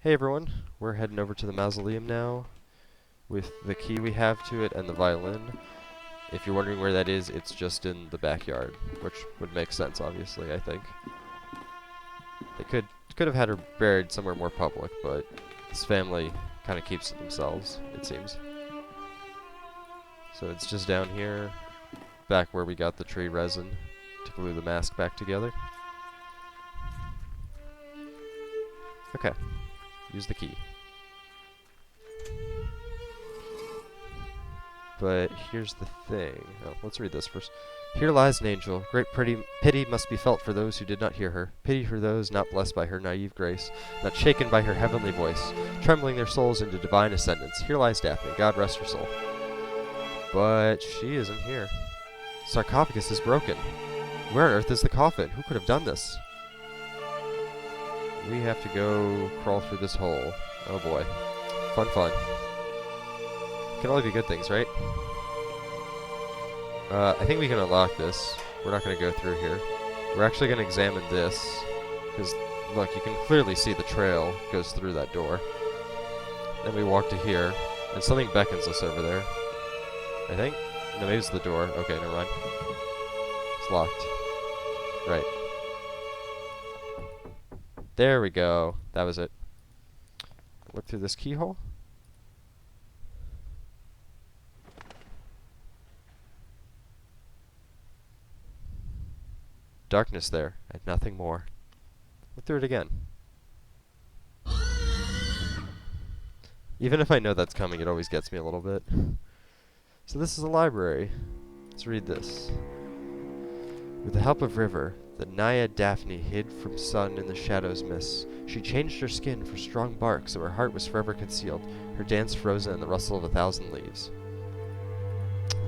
Hey everyone, we're heading over to the mausoleum now with the key we have to it and the violin. If you're wondering where that is, it's just in the backyard, which would make sense, obviously, I think. They could have had her buried somewhere more public, but this family kind of keeps it themselves, it seems. So it's just down here, back where we got the tree resin to glue the mask back together. Okay, use the key. But here's the thing. Oh, let's read this first. Here lies an angel. Great pity must be felt for those who did not hear her. Pity for those not blessed by her naive grace, not shaken by her heavenly voice, trembling their souls into divine ascendance. Here lies Daphne. God rest her soul. But she isn't here. Sarcophagus is broken. Where on earth is the coffin? Who could have done this? We have to go crawl through this hole. Oh boy. Fun, fun. Can only be good things, right? I think we can unlock this. We're not going to go through here. We're actually going to examine this. Because, look, you can clearly see the trail goes through that door. Then we walk to here. And something beckons us over there. I think? No, maybe it's the door. Okay, never mind. It's locked. Right. There we go. That was it. Look through this keyhole. Darkness there, and nothing more. Look through it again. Even if I know that's coming, it always gets me a little bit. So this is a library. Let's read this. With the help of River, the Naiad Daphne hid from sun in the shadows mists. She changed her skin for strong bark, so her heart was forever concealed, her dance frozen in the rustle of 1,000 leaves.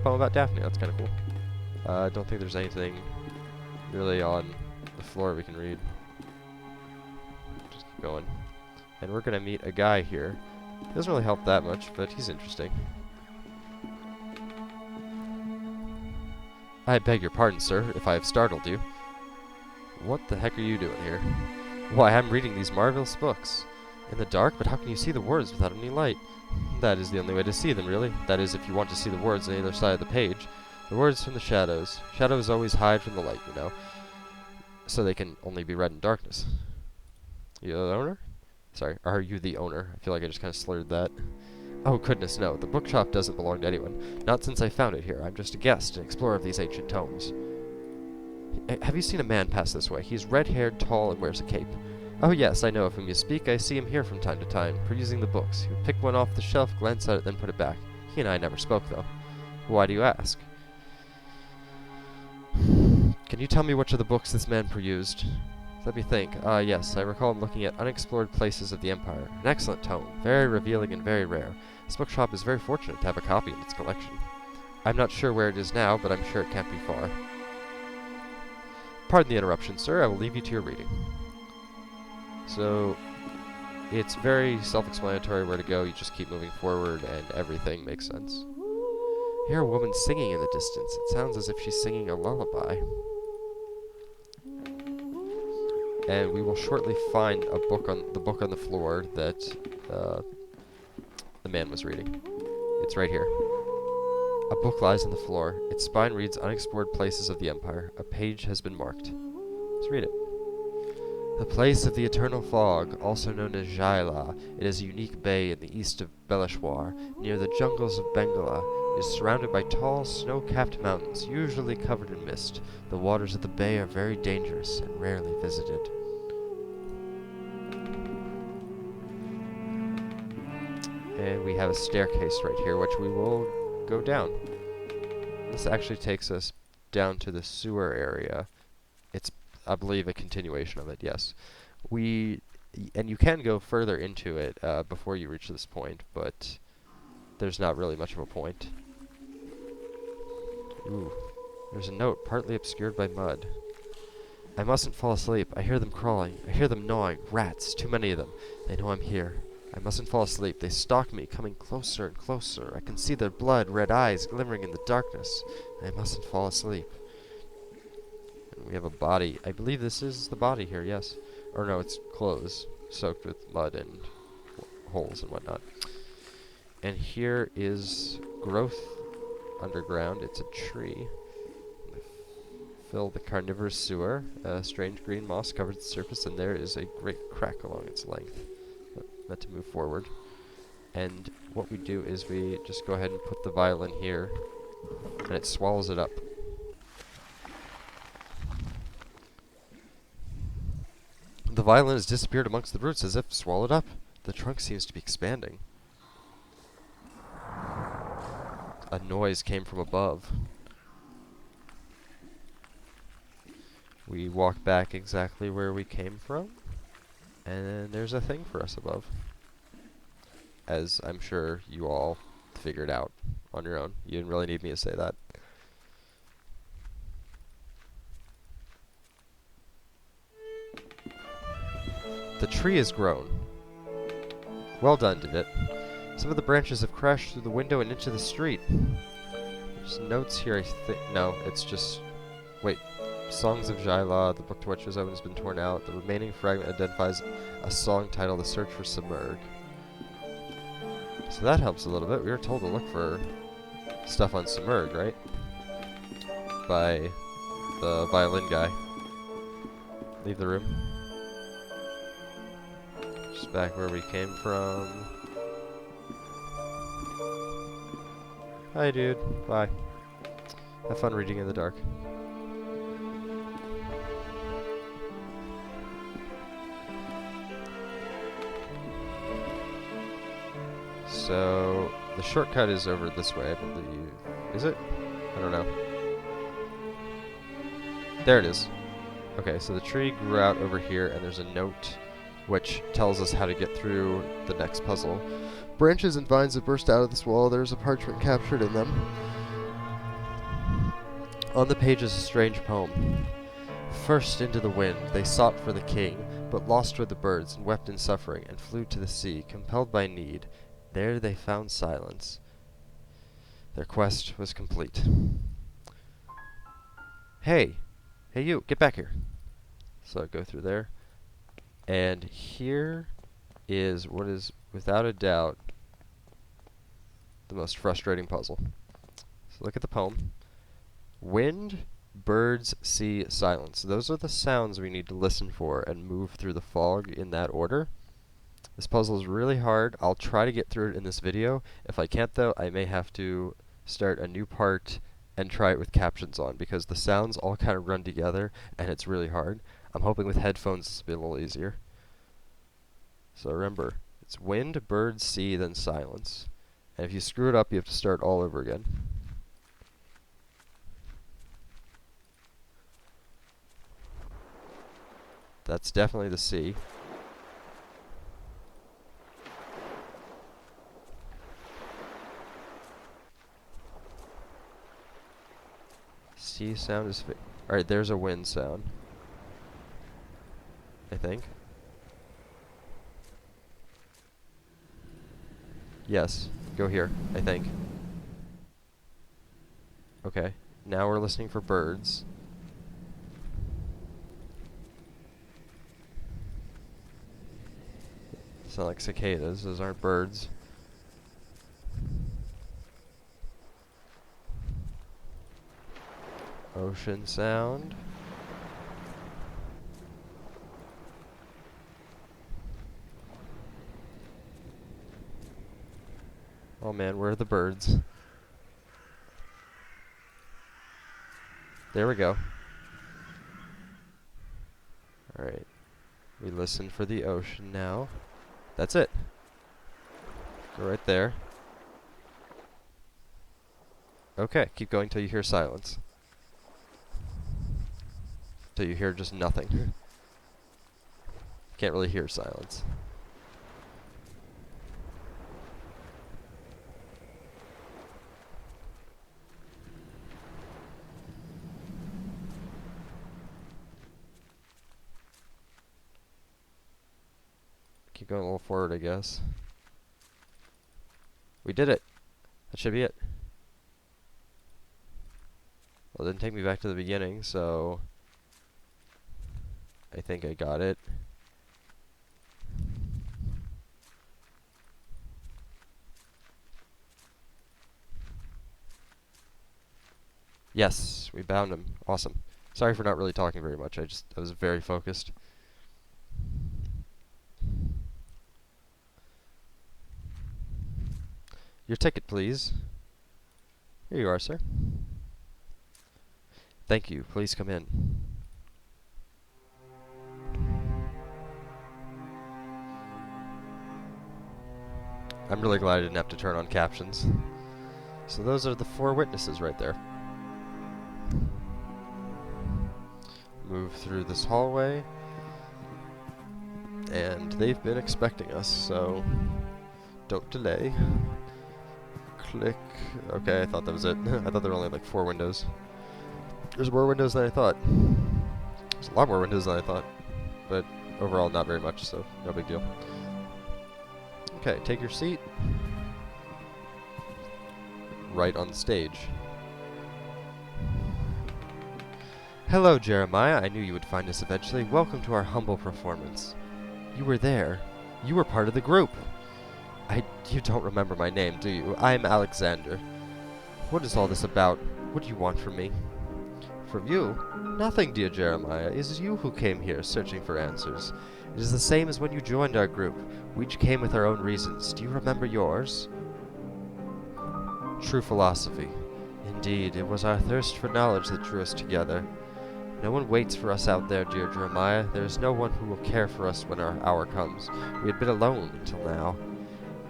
Poem about Daphne, that's kind of cool. I don't think there's anything really on the floor we can read. Just keep going. And we're gonna meet a guy here. Doesn't really help that much, but he's interesting. I beg your pardon, sir, if I have startled you. What the heck are you doing here? Why, I'm reading these marvelous books. In the dark, but how can you see the words without any light? That is the only way to see them, really. That is, if you want to see the words on either side of the page. The words from the shadows. Shadows always hide from the light, you know. So they can only be read in darkness. You the owner? Sorry, are you the owner? I feel like I just kind of slurred that. Oh, goodness, no. The bookshop doesn't belong to anyone. Not since I found it here. I'm just a guest, an explorer of these ancient tomes. Have you seen a man pass this way? He's red-haired, tall, and wears a cape. Oh, yes, I know of whom you speak. I see him here from time to time, perusing the books. He would pick one off the shelf, glance at it, then put it back. He and I never spoke, though. Why do you ask? Can you tell me which of the books this man perused? Let me think. Yes, I recall him looking at Unexplored Places of the Empire. An excellent tome, very revealing and very rare. This bookshop is very fortunate to have a copy in its collection. I'm not sure where it is now, but I'm sure it can't be far. Pardon the interruption, sir. I will leave you to your reading. So, it's very self-explanatory where to go. You just keep moving forward, and everything makes sense. I hear a woman singing in the distance. It sounds as if she's singing a lullaby. And we will shortly find a book on the floor that the man was reading. It's right here. A book lies on the floor. Its spine reads Unexplored Places of the Empire. A page has been marked. Let's read it. The place of the eternal fog, also known as Jaila, it is a unique bay in the east of Beleshwar, near the jungles of Bengala. It is surrounded by tall, snow-capped mountains, usually covered in mist. The waters of the bay are very dangerous and rarely visited. And we have a staircase right here, which we will go down. This actually takes us down to the sewer area. It's, I believe, a continuation of it, yes. And you can go further into it before you reach this point, but there's not really much of a point. Ooh, there's a note partly obscured by mud. I mustn't fall asleep. I hear them crawling. I hear them gnawing. Rats, too many of them. They know I'm here. I mustn't fall asleep. They stalk me, coming closer and closer. I can see their blood-red eyes glimmering in the darkness. I mustn't fall asleep. And we have a body. I believe this is the body here, yes. Or no, it's clothes soaked with mud and holes and whatnot. And here is growth underground. It's a tree. Fill the carnivorous sewer. Strange green moss covers the surface, and there is a great crack along its length. Meant to move forward. And what we do is we just go ahead and put the violin here, and it swallows it up. The violin has disappeared amongst the roots as if swallowed up. The trunk seems to be expanding. A noise came from above. We walk back exactly where we came from, and there's a thing for us above. As I'm sure you all figured out on your own. You didn't really need me to say that. The tree has grown. Well done, did it? Some of the branches have crashed through the window and into the street. There's notes here, I think. No, it's just... Wait. Songs of Jaila, the book to which was open has been torn out. The remaining fragment identifies a song titled The Search for Submerg. So that helps a little bit. We were told to look for stuff on Submerg, right? By the violin guy. Leave the room. Just back where we came from. Hi, dude. Bye. Have fun reading in the dark. So, the shortcut is over this way, I believe. Is it? I don't know. There it is. Okay, so the tree grew out over here, and there's a note which tells us how to get through the next puzzle. Branches and vines have burst out of this wall. There's a parchment captured in them. On the page is a strange poem. First into the wind, they sought for the king, but lost were the birds, and wept in suffering, and flew to the sea, compelled by need. There they found silence. Their quest was complete. Hey! Hey you! Get back here! So I go through there. And here is what is, without a doubt, the most frustrating puzzle. So look at the poem. Wind, birds, sea, silence. Those are the sounds we need to listen for and move through the fog in that order. This puzzle is really hard. I'll try to get through it in this video. If I can't though, I may have to start a new part and try it with captions on, because the sounds all kind of run together and it's really hard. I'm hoping with headphones this will be a little easier. So remember, it's wind, birds, sea, then silence. And if you screw it up, you have to start all over again. That's definitely the sea. Sea sound is... Alright, there's a wind sound. I think. Yes, go here, I think. Okay, now we're listening for birds. Sound like cicadas, those aren't birds. Ocean sound. Oh man, where are the birds? There we go. Alright. We listen for the ocean now. That's it. Go right there. Okay, keep going till you hear silence. Till you hear just nothing. Can't really hear silence. Keep going a little forward, I guess. We did it. That should be it. Well, it didn't take me back to the beginning, so I think I got it. Yes, we bound him. Awesome. Sorry for not really talking very much. I was very focused. Your ticket, please. Here you are, sir. Thank you. Please come in. I'm really glad I didn't have to turn on captions. So those are the 4 witnesses right there. Move through this hallway. And they've been expecting us, so don't delay. Click. Okay, I thought that was it. I thought there were only like 4 windows. There's more windows than I thought. There's a lot more windows than I thought. But overall, not very much, so no big deal. Okay, take your seat. Right on stage. Hello, Jeremiah. I knew you would find us eventually. Welcome to our humble performance. You were there. You were part of the group. You don't remember my name, do you? I'm Alexander. What is all this about? What do you want from me? From you? Nothing, dear Jeremiah. It is you who came here, searching for answers. It is the same as when you joined our group. We each came with our own reasons. Do you remember yours? True philosophy. Indeed, it was our thirst for knowledge that drew us together. No one waits for us out there, dear Jeremiah. There is no one who will care for us when our hour comes. We had been alone until now.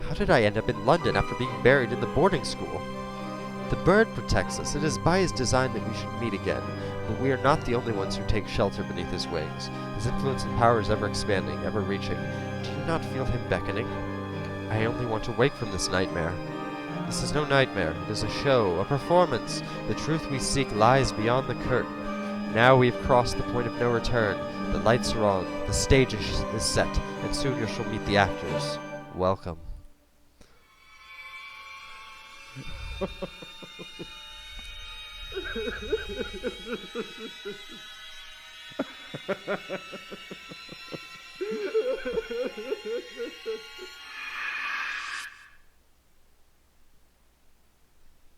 How did I end up in London after being buried in the boarding school? The bird protects us. It is by his design that we should meet again. But we are not the only ones who take shelter beneath his wings. His influence and power is ever expanding, ever reaching. Do you not feel him beckoning? I only want to wake from this nightmare. This is no nightmare. It is a show, a performance. The truth we seek lies beyond the curtain. Now we have crossed the point of no return. The lights are on, the stage is set, and soon you shall meet the actors. Welcome.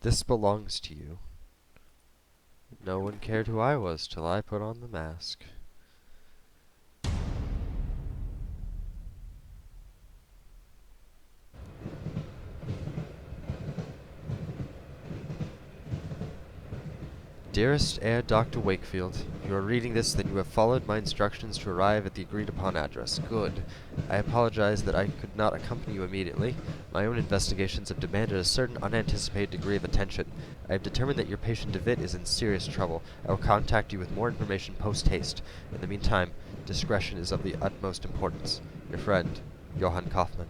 This belongs to you. No one cared who I was till I put on the mask. Dearest Heir Dr. Wakefield, if you are reading this, then you have followed my instructions to arrive at the agreed-upon address. Good. I apologize that I could not accompany you immediately. My own investigations have demanded a certain unanticipated degree of attention. I have determined that your patient DeWitt is in serious trouble. I will contact you with more information post-haste. In the meantime, discretion is of the utmost importance. Your friend, Johann Kaufmann.